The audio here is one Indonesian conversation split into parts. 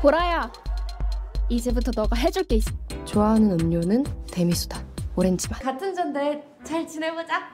보라야, 이제부터 너가 해줄 게 있어. 좋아하는 음료는 데미소다. 오렌지 맛. 같은 전데 잘 지내보자.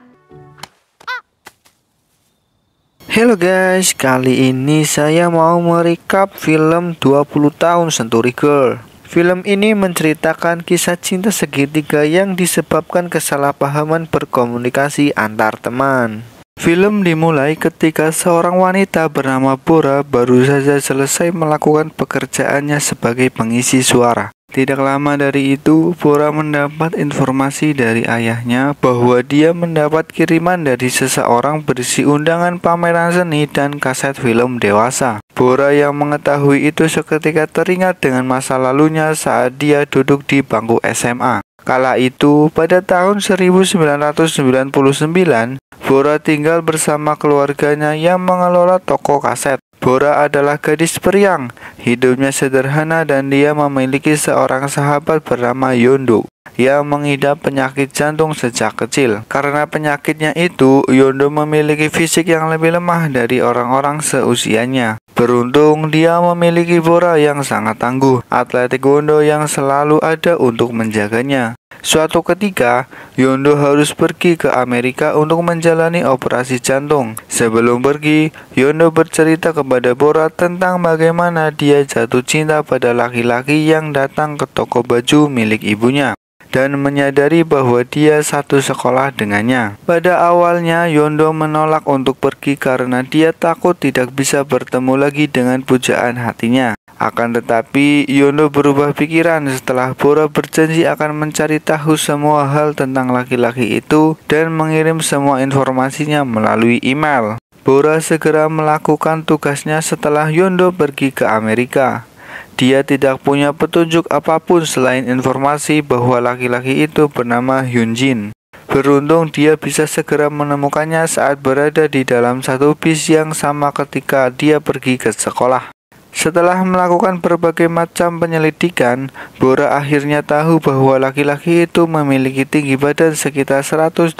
Halo guys, kali ini saya mau merecap film 20 tahun Century Girl. Film ini menceritakan kisah cinta segitiga yang disebabkan kesalahpahaman berkomunikasi antar teman. Film dimulai ketika seorang wanita bernama Bora baru saja selesai melakukan pekerjaannya sebagai pengisi suara. Tidak lama dari itu, Bora mendapat informasi dari ayahnya bahwa dia mendapat kiriman dari seseorang berisi undangan pameran seni dan kaset film dewasa. Bora yang mengetahui itu seketika teringat dengan masa lalunya saat dia duduk di bangku SMA. Kala itu, pada tahun 1999, Bora tinggal bersama keluarganya yang mengelola toko kaset. Bora adalah gadis periang, hidupnya sederhana dan dia memiliki seorang sahabat bernama Yondo yang mengidap penyakit jantung sejak kecil. Karena penyakitnya itu, Yondo memiliki fisik yang lebih lemah dari orang-orang seusianya. Beruntung dia memiliki Bora yang sangat tangguh, atletik Yondo yang selalu ada untuk menjaganya. Suatu ketika, Yondo harus pergi ke Amerika untuk menjalani operasi jantung. Sebelum pergi, Yondo bercerita kepada Bora tentang bagaimana dia jatuh cinta pada laki-laki yang datang ke toko baju milik ibunya dan menyadari bahwa dia satu sekolah dengannya. Pada awalnya, Yondo menolak untuk pergi karena dia takut tidak bisa bertemu lagi dengan pujaan hatinya. Akan tetapi, Yondo berubah pikiran setelah Bora berjanji akan mencari tahu semua hal tentang laki-laki itu dan mengirim semua informasinya melalui email. Bora segera melakukan tugasnya setelah Yondo pergi ke Amerika. Dia tidak punya petunjuk apapun selain informasi bahwa laki-laki itu bernama Hyunjin. Beruntung dia bisa segera menemukannya saat berada di dalam satu bis yang sama ketika dia pergi ke sekolah. Setelah melakukan berbagai macam penyelidikan, Bora akhirnya tahu bahwa laki-laki itu memiliki tinggi badan sekitar 180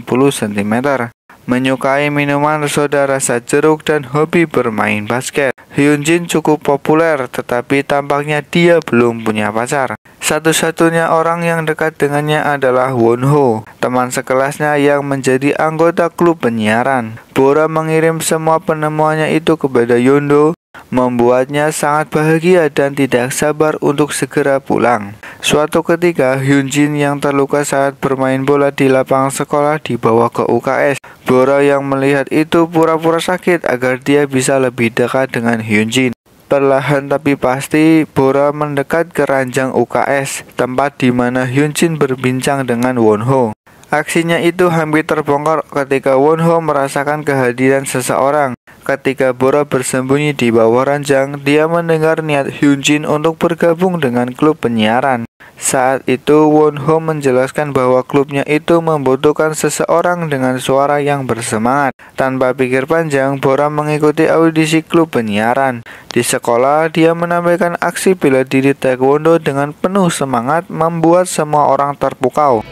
cm, menyukai minuman soda rasa jeruk dan hobi bermain basket. Hyunjin cukup populer, tetapi tampaknya dia belum punya pacar. Satu-satunya orang yang dekat dengannya adalah Wonho, teman sekelasnya yang menjadi anggota klub penyiaran. Bora mengirim semua penemuannya itu kepada Yondo, membuatnya sangat bahagia dan tidak sabar untuk segera pulang. Suatu ketika, Hyunjin yang terluka saat bermain bola di lapangan sekolah dibawa ke UKS. Bora yang melihat itu pura-pura sakit agar dia bisa lebih dekat dengan Hyunjin. Perlahan tapi pasti, Bora mendekat ke ranjang UKS, tempat di mana Hyunjin berbincang dengan Wonho. Aksinya itu hampir terbongkar ketika Wonho merasakan kehadiran seseorang. Ketika Bora bersembunyi di bawah ranjang, dia mendengar niat Hyunjin untuk bergabung dengan klub penyiaran. Saat itu, Wonho menjelaskan bahwa klubnya itu membutuhkan seseorang dengan suara yang bersemangat. Tanpa pikir panjang, Bora mengikuti audisi klub penyiaran. Di sekolah, dia menampilkan aksi bela diri taekwondo dengan penuh semangat, membuat semua orang terpukau,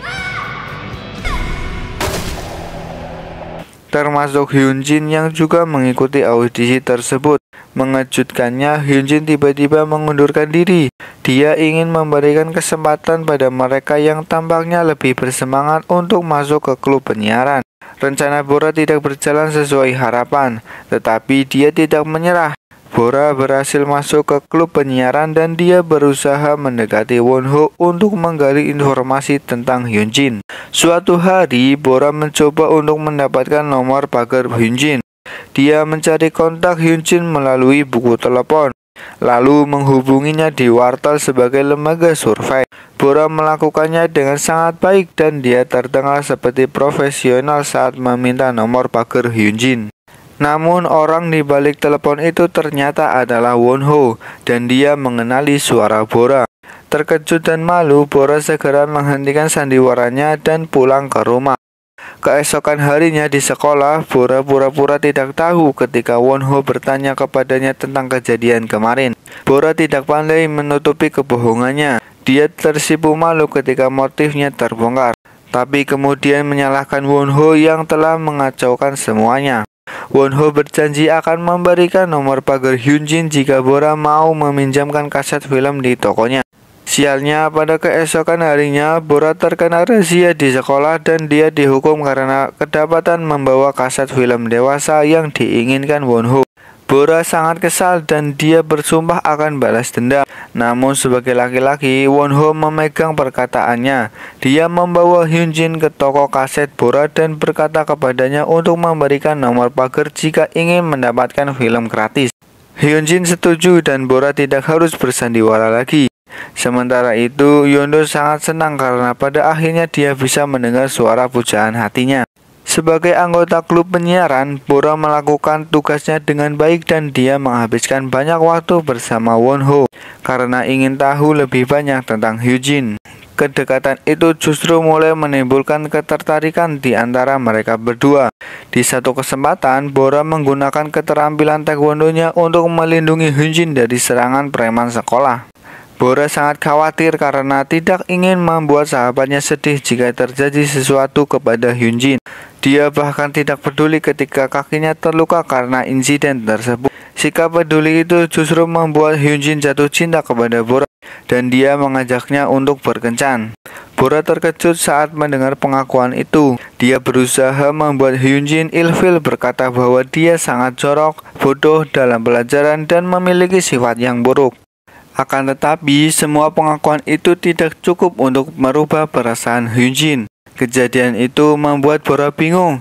termasuk Hyunjin yang juga mengikuti audisi tersebut. Mengejutkannya, Hyunjin tiba-tiba mengundurkan diri. Dia ingin memberikan kesempatan pada mereka yang tampaknya lebih bersemangat untuk masuk ke klub penyiaran. Rencana Bora tidak berjalan sesuai harapan, tetapi dia tidak menyerah. Bora berhasil masuk ke klub penyiaran dan dia berusaha mendekati Wonho untuk menggali informasi tentang Hyunjin. Suatu hari, Bora mencoba untuk mendapatkan nomor pagar Hyunjin. Dia mencari kontak Hyunjin melalui buku telepon, lalu menghubunginya di wartel sebagai lembaga survei. Bora melakukannya dengan sangat baik dan dia terdengar seperti profesional saat meminta nomor pagar Hyunjin. Namun orang di balik telepon itu ternyata adalah Wonho dan dia mengenali suara Bora. Terkejut dan malu, Bora segera menghentikan sandiwaranya dan pulang ke rumah. Keesokan harinya di sekolah, Bora pura-pura tidak tahu ketika Wonho bertanya kepadanya tentang kejadian kemarin. Bora tidak pandai menutupi kebohongannya. Dia tersipu malu ketika motifnya terbongkar, tapi kemudian menyalahkan Wonho yang telah mengacaukan semuanya. Wonho berjanji akan memberikan nomor pagar Hyunjin jika Bora mau meminjamkan kaset film di tokonya. Sialnya, pada keesokan harinya, Bora terkena razia di sekolah dan dia dihukum karena kedapatan membawa kaset film dewasa yang diinginkan Wonho. Bora sangat kesal dan dia bersumpah akan balas dendam. Namun sebagai laki-laki, Wonho memegang perkataannya. Dia membawa Hyunjin ke toko kaset Bora dan berkata kepadanya untuk memberikan nomor pagar jika ingin mendapatkan film gratis. Hyunjin setuju dan Bora tidak harus bersandiwara lagi. Sementara itu, Yondo sangat senang karena pada akhirnya dia bisa mendengar suara pujaan hatinya. Sebagai anggota klub penyiaran, Bora melakukan tugasnya dengan baik dan dia menghabiskan banyak waktu bersama Wonho karena ingin tahu lebih banyak tentang Hyunjin. Kedekatan itu justru mulai menimbulkan ketertarikan di antara mereka berdua. Di satu kesempatan, Bora menggunakan keterampilan taekwondo-nya untuk melindungi Hyunjin dari serangan preman sekolah. Bora sangat khawatir karena tidak ingin membuat sahabatnya sedih jika terjadi sesuatu kepada Hyunjin. Dia bahkan tidak peduli ketika kakinya terluka karena insiden tersebut. Sikap peduli itu justru membuat Hyunjin jatuh cinta kepada Bora dan dia mengajaknya untuk berkencan. Bora terkejut saat mendengar pengakuan itu. Dia berusaha membuat Hyunjin ilfil, berkata bahwa dia sangat jorok, bodoh dalam pelajaran dan memiliki sifat yang buruk. Akan tetapi, semua pengakuan itu tidak cukup untuk merubah perasaan Hyunjin. Kejadian itu membuat Bora bingung.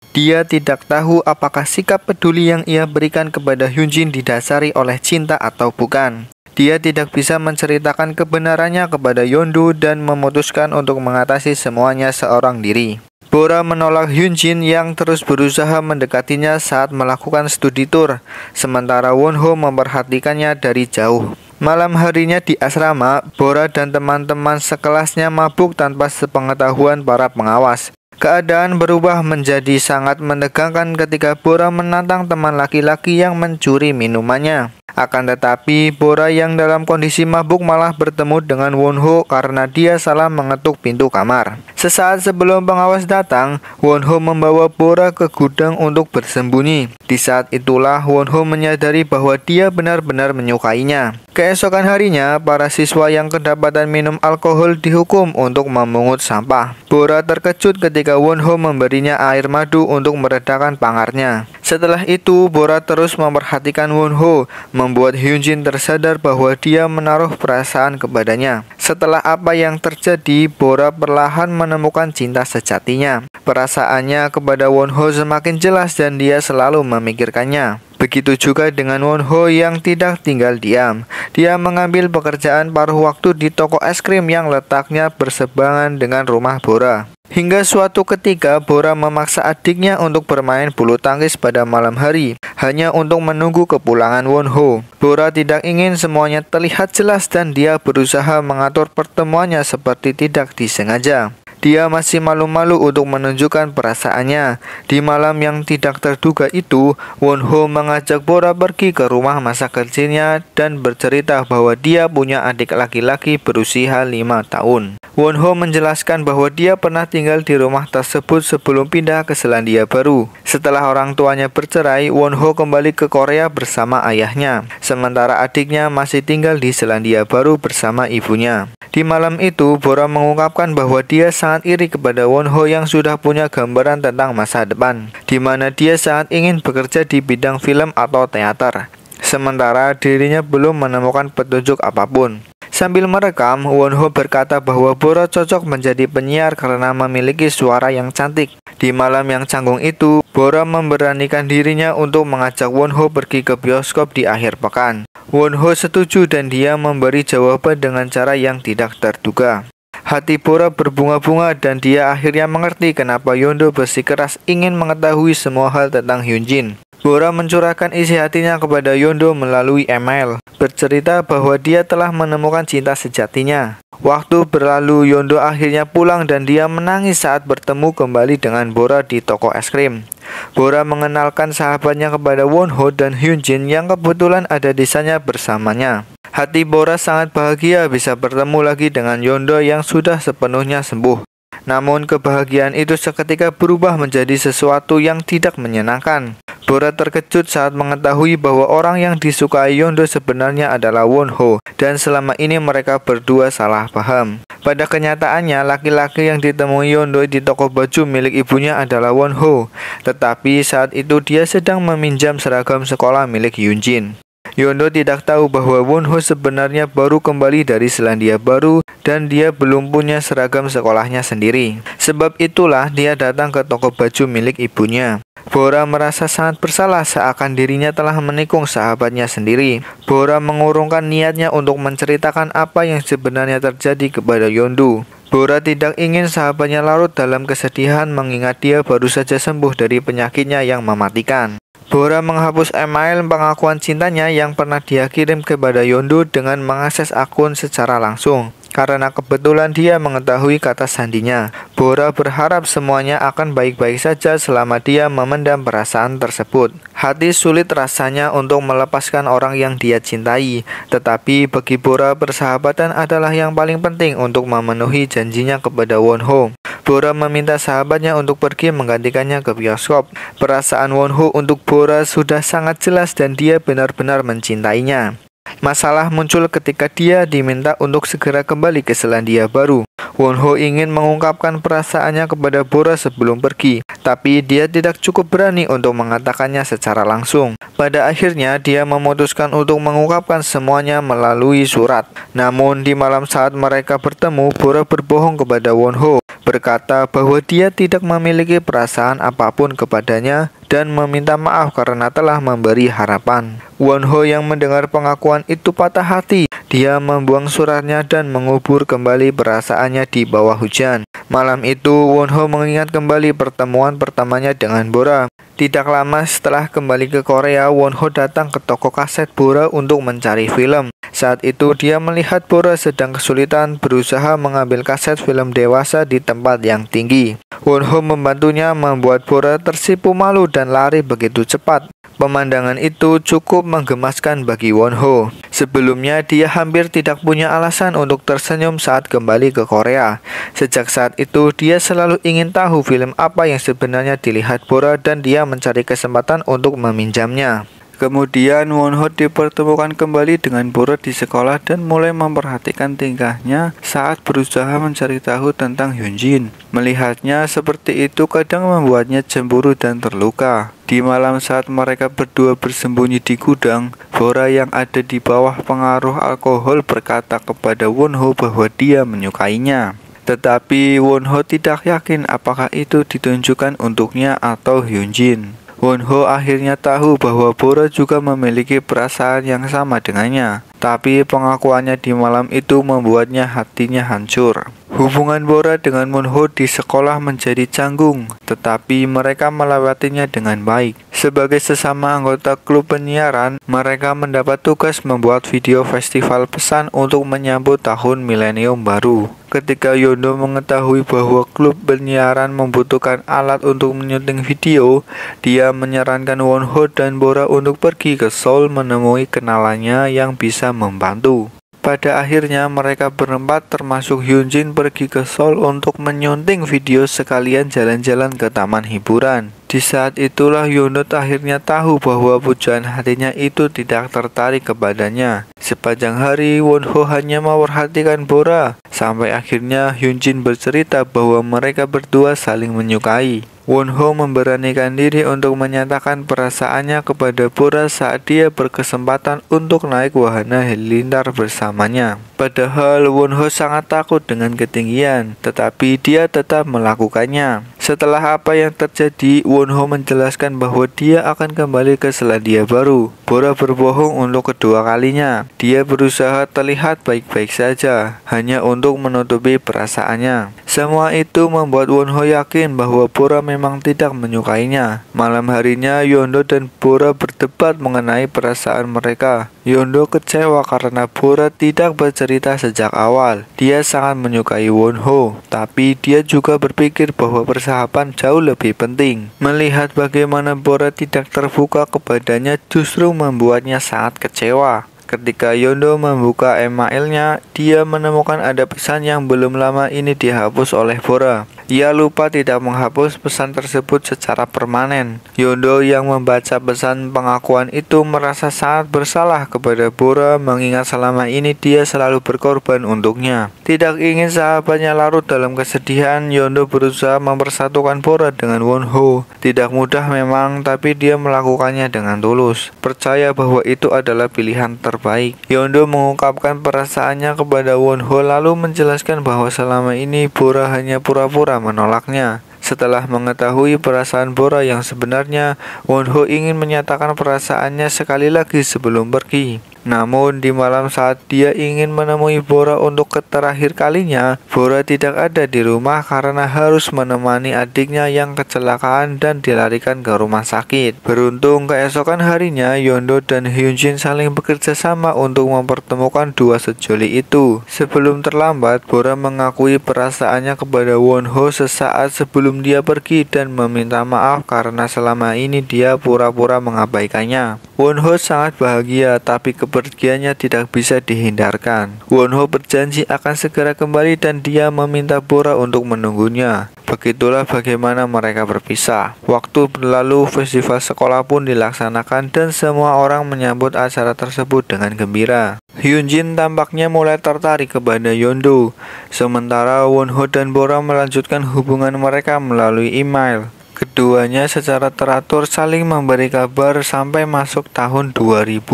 Dia tidak tahu apakah sikap peduli yang ia berikan kepada Hyunjin didasari oleh cinta atau bukan. Dia tidak bisa menceritakan kebenarannya kepada Yondo dan memutuskan untuk mengatasi semuanya seorang diri. Bora menolak Hyunjin yang terus berusaha mendekatinya saat melakukan studi tour, sementara Wonho memperhatikannya dari jauh. Malam harinya di asrama, Bora dan teman-teman sekelasnya mabuk tanpa sepengetahuan para pengawas. Keadaan berubah menjadi sangat menegangkan ketika Bora menantang teman laki-laki yang mencuri minumannya. Akan tetapi, Bora yang dalam kondisi mabuk malah bertemu dengan Wonho karena dia salah mengetuk pintu kamar. Sesaat sebelum pengawas datang, Wonho membawa Bora ke gudang untuk bersembunyi. Di saat itulah Wonho menyadari bahwa dia benar-benar menyukainya. Keesokan harinya, para siswa yang kedapatan minum alkohol dihukum untuk memungut sampah. Bora terkejut ketika Wonho memberinya air madu untuk meredakan pangarnya. Setelah itu, Bora terus memperhatikan Wonho, membuat Hyunjin tersadar bahwa dia menaruh perasaan kepadanya. Setelah apa yang terjadi, Bora perlahan menemukan cinta sejatinya. Perasaannya kepada Wonho semakin jelas dan dia selalu memikirkannya. Begitu juga dengan Wonho yang tidak tinggal diam. Dia mengambil pekerjaan paruh waktu di toko es krim yang letaknya berseberangan dengan rumah Bora. Hingga suatu ketika Bora memaksa adiknya untuk bermain bulu tangkis pada malam hari, hanya untuk menunggu kepulangan Wonho. Bora tidak ingin semuanya terlihat jelas dan dia berusaha mengatur pertemuannya seperti tidak disengaja. Dia masih malu-malu untuk menunjukkan perasaannya. Di malam yang tidak terduga itu, Wonho mengajak Bora pergi ke rumah masa kecilnya dan bercerita bahwa dia punya adik laki-laki berusia 5 tahun. Wonho menjelaskan bahwa dia pernah tinggal di rumah tersebut sebelum pindah ke Selandia Baru. Setelah orang tuanya bercerai, Wonho kembali ke Korea bersama ayahnya, sementara adiknya masih tinggal di Selandia Baru bersama ibunya. Di malam itu, Bora mengungkapkan bahwa dia sangat iri kepada Wonho yang sudah punya gambaran tentang masa depan, di mana dia sangat ingin bekerja di bidang film atau teater, sementara dirinya belum menemukan petunjuk apapun. Sambil merekam, Wonho berkata bahwa Bora cocok menjadi penyiar karena memiliki suara yang cantik. Di malam yang canggung itu, Bora memberanikan dirinya untuk mengajak Wonho pergi ke bioskop di akhir pekan. Wonho setuju dan dia memberi jawaban dengan cara yang tidak terduga. Hati Bora berbunga-bunga dan dia akhirnya mengerti kenapa Yondo bersikeras ingin mengetahui semua hal tentang Hyunjin. Bora mencurahkan isi hatinya kepada Yondo melalui email, bercerita bahwa dia telah menemukan cinta sejatinya. Waktu berlalu, Yondo akhirnya pulang dan dia menangis saat bertemu kembali dengan Bora di toko es krim. Bora mengenalkan sahabatnya kepada Wonho dan Hyunjin yang kebetulan ada di sana bersamanya. Hati Bora sangat bahagia bisa bertemu lagi dengan Yondo yang sudah sepenuhnya sembuh. Namun kebahagiaan itu seketika berubah menjadi sesuatu yang tidak menyenangkan. Bora terkejut saat mengetahui bahwa orang yang disukai Yondo sebenarnya adalah Wonho, dan selama ini mereka berdua salah paham. Pada kenyataannya, laki-laki yang ditemui Yondo di toko baju milik ibunya adalah Wonho, tetapi saat itu dia sedang meminjam seragam sekolah milik Hyunjin. Yondo tidak tahu bahwa Wonho sebenarnya baru kembali dari Selandia Baru dan dia belum punya seragam sekolahnya sendiri. Sebab itulah dia datang ke toko baju milik ibunya. Bora merasa sangat bersalah seakan dirinya telah menikung sahabatnya sendiri. Bora mengurungkan niatnya untuk menceritakan apa yang sebenarnya terjadi kepada Yondo. Bora tidak ingin sahabatnya larut dalam kesedihan mengingat dia baru saja sembuh dari penyakitnya yang mematikan. Bora menghapus email pengakuan cintanya yang pernah dia kirim kepada Yondo dengan mengakses akun secara langsung. Karena kebetulan dia mengetahui kata sandinya, Bora berharap semuanya akan baik-baik saja selama dia memendam perasaan tersebut. Hati sulit rasanya untuk melepaskan orang yang dia cintai, tetapi bagi Bora persahabatan adalah yang paling penting untuk memenuhi janjinya kepada Wonho. Bora meminta sahabatnya untuk pergi menggantikannya ke bioskop. Perasaan Wonho untuk Bora sudah sangat jelas dan dia benar-benar mencintainya. Masalah muncul ketika dia diminta untuk segera kembali ke Selandia Baru. Wonho ingin mengungkapkan perasaannya kepada Bora sebelum pergi, tapi dia tidak cukup berani untuk mengatakannya secara langsung. Pada akhirnya, dia memutuskan untuk mengungkapkan semuanya melalui surat. Namun, di malam saat mereka bertemu, Bora berbohong kepada Wonho, berkata bahwa dia tidak memiliki perasaan apapun kepadanya dan meminta maaf karena telah memberi harapan. Wonho yang mendengar pengakuan itu patah hati. Dia membuang suratnya dan mengubur kembali perasaannya di bawah hujan. Malam itu, Wonho mengingat kembali pertemuan pertamanya dengan Bora. Tidak lama setelah kembali ke Korea, Wonho datang ke toko kaset Bora untuk mencari film. Saat itu dia melihat Bora sedang kesulitan berusaha mengambil kaset film dewasa di tempat yang tinggi. Wonho membantunya membuat Bora tersipu malu dan lari begitu cepat. Pemandangan itu cukup menggemaskan bagi Wonho. Sebelumnya dia hampir tidak punya alasan untuk tersenyum saat kembali ke Korea. Sejak saat itu dia selalu ingin tahu film apa yang sebenarnya dilihat Bora dan dia mencari kesempatan untuk meminjamnya. Kemudian Wonho dipertemukan kembali dengan Bora di sekolah dan mulai memperhatikan tingkahnya saat berusaha mencari tahu tentang Hyunjin. Melihatnya seperti itu kadang membuatnya cemburu dan terluka. Di malam saat mereka berdua bersembunyi di gudang, Bora yang ada di bawah pengaruh alkohol berkata kepada Wonho bahwa dia menyukainya. Tetapi Wonho tidak yakin apakah itu ditunjukkan untuknya atau Hyunjin. Wonho akhirnya tahu bahwa Bora juga memiliki perasaan yang sama dengannya, tapi pengakuannya di malam itu membuatnya hatinya hancur. Hubungan Bora dengan Wonho di sekolah menjadi canggung, tetapi mereka melewatinya dengan baik. Sebagai sesama anggota klub penyiaran, mereka mendapat tugas membuat video festival pesan untuk menyambut tahun milenium baru. Ketika Yondo mengetahui bahwa klub penyiaran membutuhkan alat untuk menyunting video, dia menyarankan Wonho dan Bora untuk pergi ke Seoul menemui kenalannya yang bisa membantu. Pada akhirnya mereka berempat termasuk Hyunjin pergi ke Seoul untuk menyunting video sekalian jalan-jalan ke taman hiburan. Di saat itulah Yondo akhirnya tahu bahwa pujaan hatinya itu tidak tertarik kepadanya. Sepanjang hari Wonho hanya memperhatikan Bora, sampai akhirnya Hyunjin bercerita bahwa mereka berdua saling menyukai. Wonho memberanikan diri untuk menyatakan perasaannya kepada Bora saat dia berkesempatan untuk naik wahana halilintar bersamanya. Padahal Wonho sangat takut dengan ketinggian, tetapi dia tetap melakukannya. Setelah apa yang terjadi, Wonho menjelaskan bahwa dia akan kembali ke Selandia Baru. Bora berbohong untuk kedua kalinya. Dia berusaha terlihat baik-baik saja, hanya untuk menutupi perasaannya. Semua itu membuat Wonho yakin bahwa Bora memang tidak menyukainya. Malam harinya, Yondo dan Bora berdebat mengenai perasaan mereka. Yondo kecewa karena Bora tidak bercerita sejak awal. Dia sangat menyukai Wonho, tapi dia juga berpikir bahwa persahabatan jauh lebih penting. Melihat bagaimana Bora tidak terbuka kepadanya justru membuatnya sangat kecewa. Ketika Yondo membuka emailnya, dia menemukan ada pesan yang belum lama ini dihapus oleh Bora. Ia lupa tidak menghapus pesan tersebut secara permanen. Yondo yang membaca pesan pengakuan itu merasa sangat bersalah kepada Bora mengingat selama ini dia selalu berkorban untuknya. Tidak ingin sahabatnya larut dalam kesedihan, Yondo berusaha mempersatukan Bora dengan Wonho. Tidak mudah memang, tapi dia melakukannya dengan tulus. Percaya bahwa itu adalah pilihan terbaik. Yondo mengungkapkan perasaannya kepada Wonho lalu menjelaskan bahwa selama ini Bora hanya pura-pura menolaknya. Setelah mengetahui perasaan Bora yang sebenarnya, Wonho ingin menyatakan perasaannya sekali lagi sebelum pergi. Namun di malam saat dia ingin menemui Bora untuk terakhir kalinya, Bora tidak ada di rumah karena harus menemani adiknya yang kecelakaan dan dilarikan ke rumah sakit. Beruntung keesokan harinya, Yondo dan Hyunjin saling bekerja sama untuk mempertemukan dua sejoli itu. Sebelum terlambat, Bora mengakui perasaannya kepada Wonho sesaat sebelum dia pergi dan meminta maaf karena selama ini dia pura-pura mengabaikannya. Wonho sangat bahagia, tapi kepergiannya tidak bisa dihindarkan. Wonho berjanji akan segera kembali dan dia meminta Bora untuk menunggunya. Begitulah bagaimana mereka berpisah. Waktu berlalu, festival sekolah pun dilaksanakan dan semua orang menyambut acara tersebut dengan gembira. Hyunjin tampaknya mulai tertarik kepada Yondo, sementara Wonho dan Bora melanjutkan hubungan mereka melalui email. Keduanya secara teratur saling memberi kabar sampai masuk tahun 2000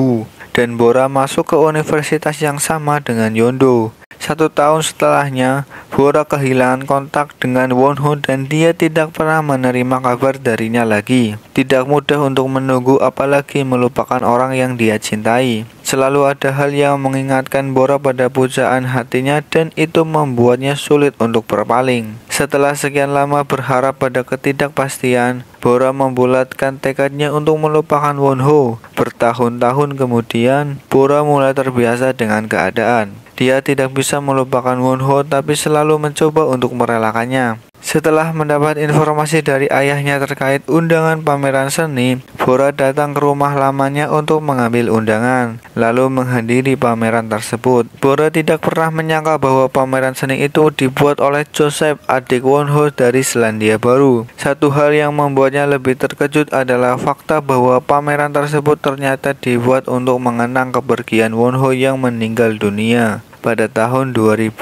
dan Bora masuk ke universitas yang sama dengan Yondo. 1 tahun setelahnya, Bora kehilangan kontak dengan Wonho dan dia tidak pernah menerima kabar darinya lagi. Tidak mudah untuk menunggu apalagi melupakan orang yang dia cintai. Selalu ada hal yang mengingatkan Bora pada pujaan hatinya dan itu membuatnya sulit untuk berpaling. Setelah sekian lama berharap pada ketidakpastian, Bora membulatkan tekadnya untuk melupakan Wonho. Bertahun-tahun kemudian, Bora mulai terbiasa dengan keadaan. Dia tidak bisa melupakan Wonho tapi selalu mencoba untuk merelakannya. Setelah mendapat informasi dari ayahnya terkait undangan pameran seni, Bora datang ke rumah lamanya untuk mengambil undangan, lalu menghadiri pameran tersebut. Bora tidak pernah menyangka bahwa pameran seni itu dibuat oleh Joseph, adik Wonho dari Selandia Baru. Satu hal yang membuatnya lebih terkejut adalah fakta bahwa pameran tersebut ternyata dibuat untuk mengenang kepergian Wonho yang meninggal dunia pada tahun 2001.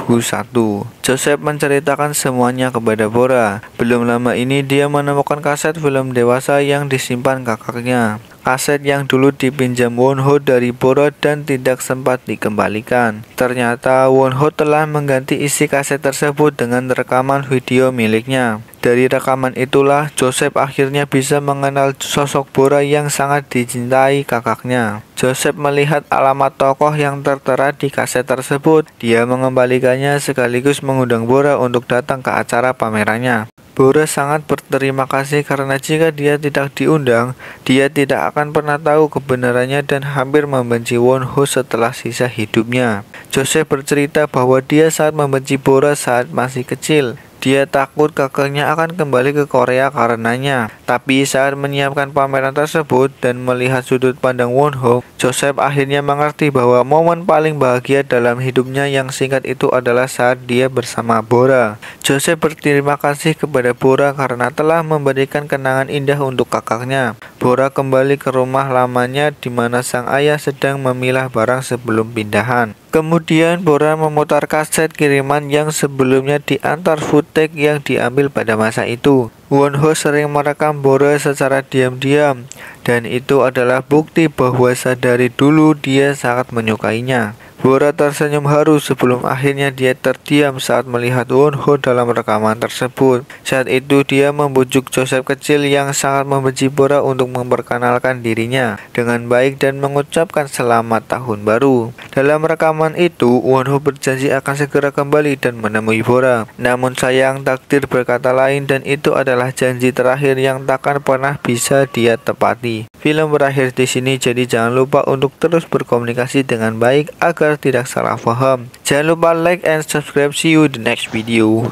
Joseph menceritakan semuanya kepada Bora. Belum lama ini dia menemukan kaset film dewasa yang disimpan kakaknya. Kaset yang dulu dipinjam Wonho dari Bora dan tidak sempat dikembalikan. Ternyata Wonho telah mengganti isi kaset tersebut dengan rekaman video miliknya. Dari rekaman itulah Joseph akhirnya bisa mengenal sosok Bora yang sangat dicintai kakaknya. Joseph melihat alamat tokoh yang tertera di kaset tersebut. Dia mengembalikannya sekaligus mengundang Bora untuk datang ke acara pamerannya. Bora sangat berterima kasih karena jika dia tidak diundang, dia tidak akan pernah tahu kebenarannya dan hampir membenci Wonho setelah sisa hidupnya. Joseph bercerita bahwa dia sangat membenci Bora saat masih kecil. Dia takut kakaknya akan kembali ke Korea karenanya. Tapi saat menyiapkan pameran tersebut dan melihat sudut pandang Wonho, Joseph akhirnya mengerti bahwa momen paling bahagia dalam hidupnya yang singkat itu adalah saat dia bersama Bora. Joseph berterima kasih kepada Bora karena telah memberikan kenangan indah untuk kakaknya. Bora kembali ke rumah lamanya di mana sang ayah sedang memilah barang sebelum pindahan. Kemudian Bora memutar kaset kiriman yang sebelumnya diantar footage yang diambil pada masa itu. Wonho sering merekam Bora secara diam-diam dan itu adalah bukti bahwa dari dulu dia sangat menyukainya. Bora tersenyum haru sebelum akhirnya dia terdiam saat melihat Wonho dalam rekaman tersebut. Saat itu dia membujuk Joseph kecil yang sangat membenci Bora untuk memperkenalkan dirinya dengan baik dan mengucapkan selamat tahun baru. Dalam rekaman itu, Wonho berjanji akan segera kembali dan menemui Bora. Namun sayang takdir berkata lain dan itu adalah janji terakhir yang takkan pernah bisa dia tepati. Film berakhir di sini, jadi jangan lupa untuk terus berkomunikasi dengan baik agar tidak salah paham. Jangan lupa like and subscribe. See you in the next video.